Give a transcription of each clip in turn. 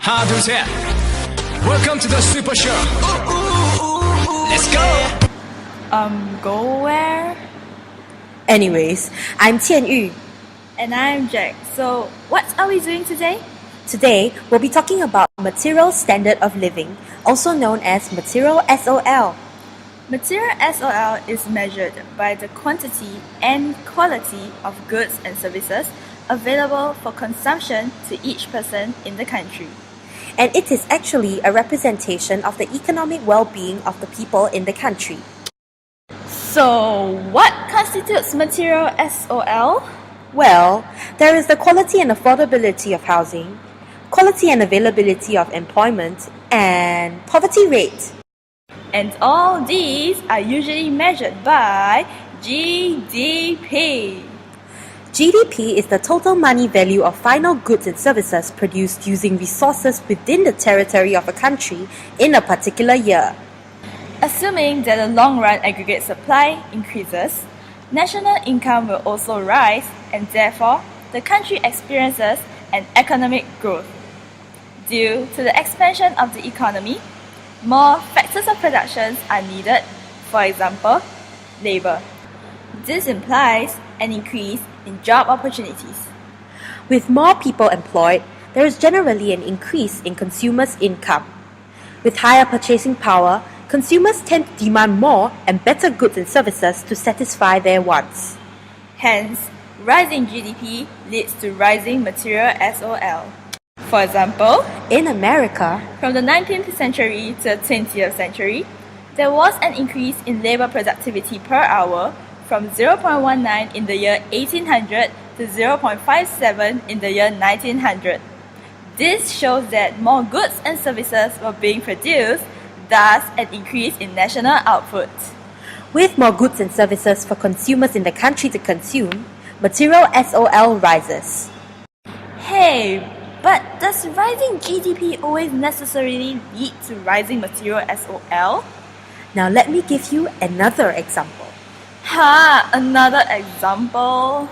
하나 둘 셋. Welcome to the Super Show. Let's go. Go where? Anyways, I'm Qian. And I'm Jack. So, what are we doing today? Today, we'll be talking about material standard of living, also known as material SOL. Material SOL is measured by the quantity and quality of goods and services available for consumption to each person in the country. And it is actually a representation of the economic well-being of the people in the country. So, what constitutes material SOL? Well, there is the quality and affordability of housing, quality and availability of employment, and poverty rate. And all these are usually measured by GDP. GDP is the total money value of final goods and services produced using resources within the territory of a country in a particular year. Assuming that the long-run aggregate supply increases, national income will also rise, and therefore, the country experiences an economic growth. Due to the expansion of the economy, more factors of production are needed, for example, labor. This implies an increase in job opportunities. With more people employed, there is generally an increase in consumers' income. With higher purchasing power, consumers tend to demand more and better goods and services to satisfy their wants. Hence, rising GDP leads to rising material SOL. For example, in America, from the 19th century to the 20th century, there was an increase in labor productivity per hour from 0.19 in the year 1800 to 0.57 in the year 1900. This shows that more goods and services were being produced, thus an increase in national output. With more goods and services for consumers in the country to consume, material SOL rises. Hey, but does rising GDP always necessarily lead to rising material SOL? Now let me give you another example. Another example?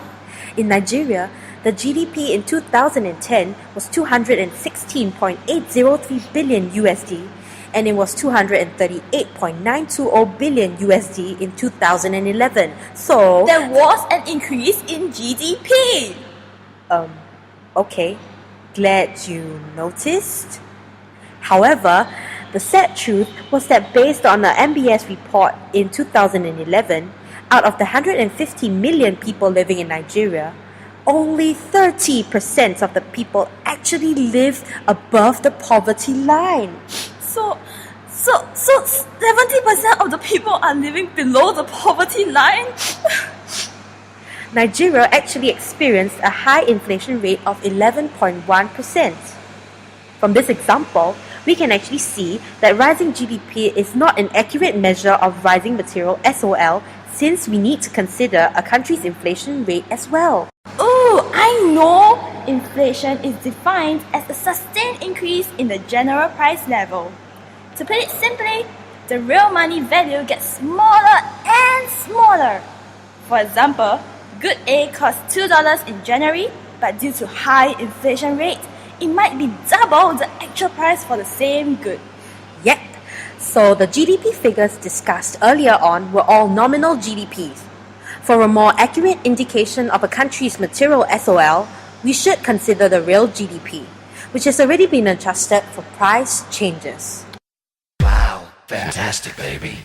In Nigeria, the GDP in 2010 was 216.803 billion USD, and it was 238.920 billion USD in 2011. So there was an increase in GDP. Okay. Glad you noticed. However, the sad truth was that based on the MBS report in 2011, out of the 150 million people living in Nigeria, only 30% of the people actually live above the poverty line. So 70% of the people are living below the poverty line? Nigeria actually experienced a high inflation rate of 11.1%. From this example, we can actually see that rising GDP is not an accurate measure of rising material SOL, since we need to consider a country's inflation rate as well. Oh, I know! Inflation is defined as a sustained increase in the general price level. To put it simply, the real money value gets smaller and smaller. For example, good A costs $2 in January, but due to high inflation rate, it might be double the actual price for the same good. Yep. So the GDP figures discussed earlier on were all nominal GDPs. For a more accurate indication of a country's material SOL, we should consider the real GDP, which has already been adjusted for price changes. Wow, fantastic, baby.